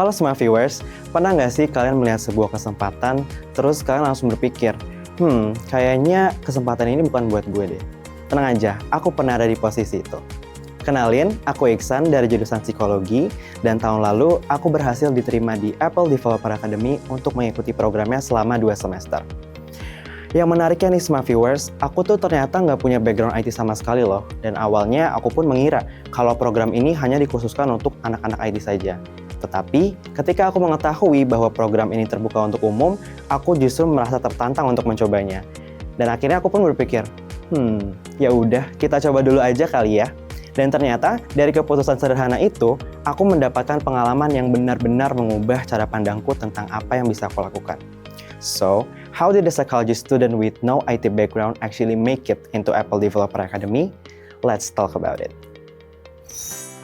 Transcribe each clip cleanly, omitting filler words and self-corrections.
Halo semua viewers, pernah nggak sih kalian melihat sebuah kesempatan, terus kalian langsung berpikir, kayaknya kesempatan ini bukan buat gue deh. Tenang aja, aku pernah ada di posisi itu. Kenalin, aku Iksan dari jurusan psikologi, dan tahun lalu aku berhasil diterima di Apple Developer Academy untuk mengikuti programnya selama 2 semester. Yang menariknya nih semua viewers, aku tuh ternyata nggak punya background IT sama sekali loh, dan awalnya aku pun mengira kalau program ini hanya dikhususkan untuk anak-anak IT saja. Tetapi, ketika aku mengetahui bahwa program ini terbuka untuk umum, aku justru merasa tertantang untuk mencobanya. Dan akhirnya aku pun berpikir, ya udah, kita coba dulu aja kali ya. Dan ternyata, dari keputusan sederhana itu, aku mendapatkan pengalaman yang benar-benar mengubah cara pandangku tentang apa yang bisa aku lakukan. So, how did a psychology student with no IT background actually make it into Apple Developer Academy? Let's talk about it.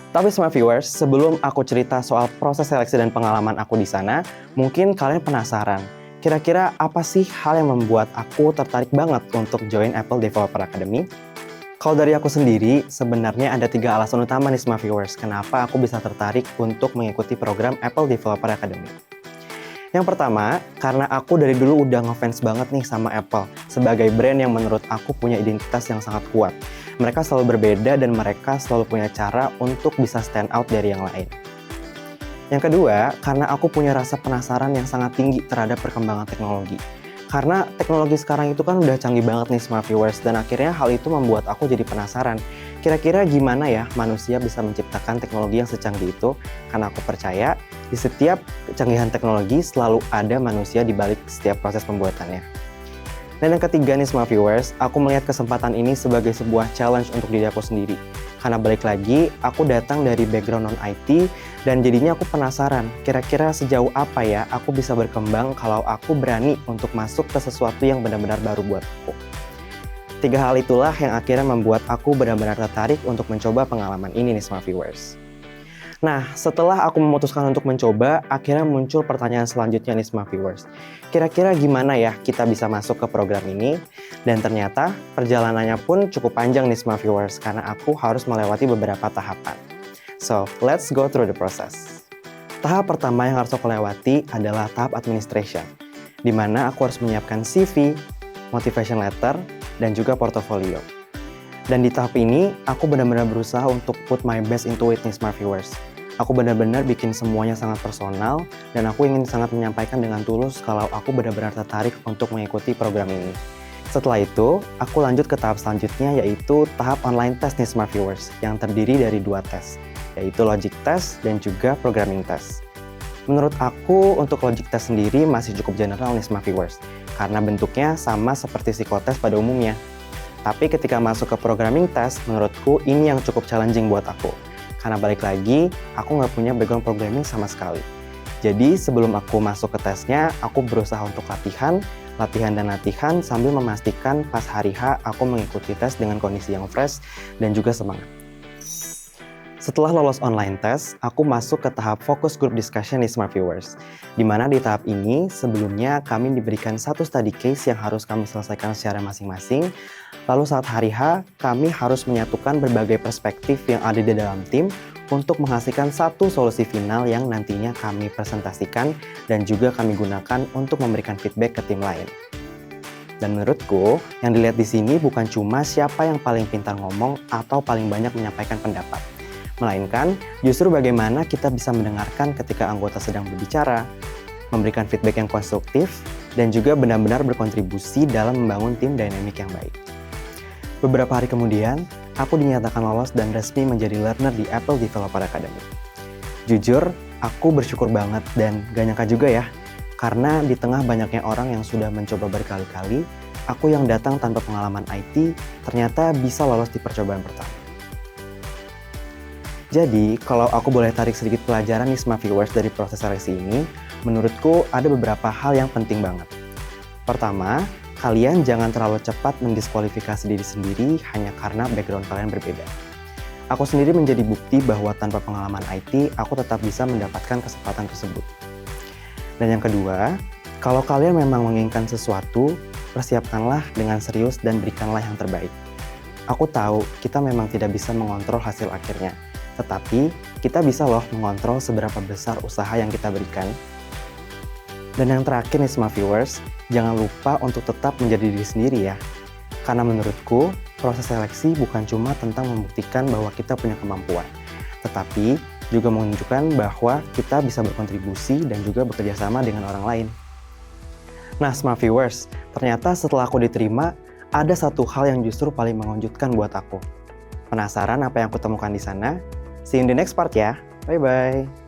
Tapi semua viewers, sebelum aku cerita soal proses seleksi dan pengalaman aku di sana, mungkin kalian penasaran, kira-kira apa sih hal yang membuat aku tertarik banget untuk join Apple Developer Academy? Kalau dari aku sendiri, sebenarnya ada 3 alasan utama nih semua viewers, kenapa aku bisa tertarik untuk mengikuti program Apple Developer Academy. Yang pertama, karena aku dari dulu udah ngefans banget nih sama Apple, sebagai brand yang menurut aku punya identitas yang sangat kuat. Mereka selalu berbeda dan mereka selalu punya cara untuk bisa stand out dari yang lain. Yang kedua, karena aku punya rasa penasaran yang sangat tinggi terhadap perkembangan teknologi. Karena teknologi sekarang itu kan udah canggih banget nih semua viewers, dan akhirnya hal itu membuat aku jadi penasaran. Kira-kira gimana ya manusia bisa menciptakan teknologi yang secanggih itu? Karena aku percaya di setiap kecanggihan teknologi selalu ada manusia di balik setiap proses pembuatannya. Dan yang ketiga nih semua viewers, aku melihat kesempatan ini sebagai sebuah challenge untuk diri aku sendiri. Karena balik lagi, aku datang dari background non-IT, dan jadinya aku penasaran, kira-kira sejauh apa ya aku bisa berkembang kalau aku berani untuk masuk ke sesuatu yang benar-benar baru buat aku. 3 hal itulah yang akhirnya membuat aku benar-benar tertarik untuk mencoba pengalaman ini nih semua viewers. Nah, setelah aku memutuskan untuk mencoba, akhirnya muncul pertanyaan selanjutnya nih semua viewers. Kira-kira gimana ya kita bisa masuk ke program ini? Dan ternyata perjalanannya pun cukup panjang nih semua viewers, karena aku harus melewati beberapa tahapan. So, let's go through the process. Tahap pertama yang harus aku lewati adalah tahap administration, di mana aku harus menyiapkan CV, motivation letter, dan juga portofolio. Dan di tahap ini, aku benar-benar berusaha untuk put my best into it nih smart viewers. Aku benar-benar bikin semuanya sangat personal, dan aku ingin sangat menyampaikan dengan tulus kalau aku benar-benar tertarik untuk mengikuti program ini. Setelah itu, aku lanjut ke tahap selanjutnya, yaitu tahap online test nih smart viewers, yang terdiri dari 2 tes, yaitu logic test dan juga programming test. Menurut aku, untuk logic test sendiri masih cukup general nih smart viewers, karena bentuknya sama seperti psikotes pada umumnya. Tapi ketika masuk ke programming test, menurutku ini yang cukup challenging buat aku. Karena balik lagi, aku nggak punya background programming sama sekali. Jadi sebelum aku masuk ke tesnya, aku berusaha untuk latihan sambil memastikan pas hari H aku mengikuti tes dengan kondisi yang fresh dan juga semangat. Setelah lolos online test, aku masuk ke tahap focus group discussion nih smart viewers. Di mana di tahap ini, sebelumnya kami diberikan satu study case yang harus kami selesaikan secara masing-masing. Lalu saat hari H, kami harus menyatukan berbagai perspektif yang ada di dalam tim untuk menghasilkan satu solusi final yang nantinya kami presentasikan dan juga kami gunakan untuk memberikan feedback ke tim lain. Dan menurutku, yang dilihat di sini bukan cuma siapa yang paling pintar ngomong atau paling banyak menyampaikan pendapat, melainkan justru bagaimana kita bisa mendengarkan ketika anggota sedang berbicara, memberikan feedback yang konstruktif, dan juga benar-benar berkontribusi dalam membangun tim dinamik yang baik. Beberapa hari kemudian, aku dinyatakan lolos dan resmi menjadi learner di Apple Developer Academy. Jujur, aku bersyukur banget dan gak nyangka juga ya, karena di tengah banyaknya orang yang sudah mencoba berkali-kali, aku yang datang tanpa pengalaman IT ternyata bisa lolos di percobaan pertama. Jadi, kalau aku boleh tarik sedikit pelajaran nih smart viewers dari proses seleksi ini, menurutku ada beberapa hal yang penting banget. Pertama, kalian jangan terlalu cepat mendiskualifikasi diri sendiri hanya karena background kalian berbeda. Aku sendiri menjadi bukti bahwa tanpa pengalaman IT, aku tetap bisa mendapatkan kesempatan tersebut. Dan yang kedua, kalau kalian memang menginginkan sesuatu, persiapkanlah dengan serius dan berikanlah yang terbaik. Aku tahu kita memang tidak bisa mengontrol hasil akhirnya, Tetapi, kita bisa loh mengontrol seberapa besar usaha yang kita berikan. Dan yang terakhir nih semua viewers, jangan lupa untuk tetap menjadi diri sendiri ya. Karena menurutku, proses seleksi bukan cuma tentang membuktikan bahwa kita punya kemampuan, tetapi juga menunjukkan bahwa kita bisa berkontribusi dan juga bekerja sama dengan orang lain. Nah, smart viewers, ternyata setelah aku diterima, ada satu hal yang justru paling mengejutkan buat aku. Penasaran apa yang aku temukan di sana? See you in the next part ya. Bye-bye.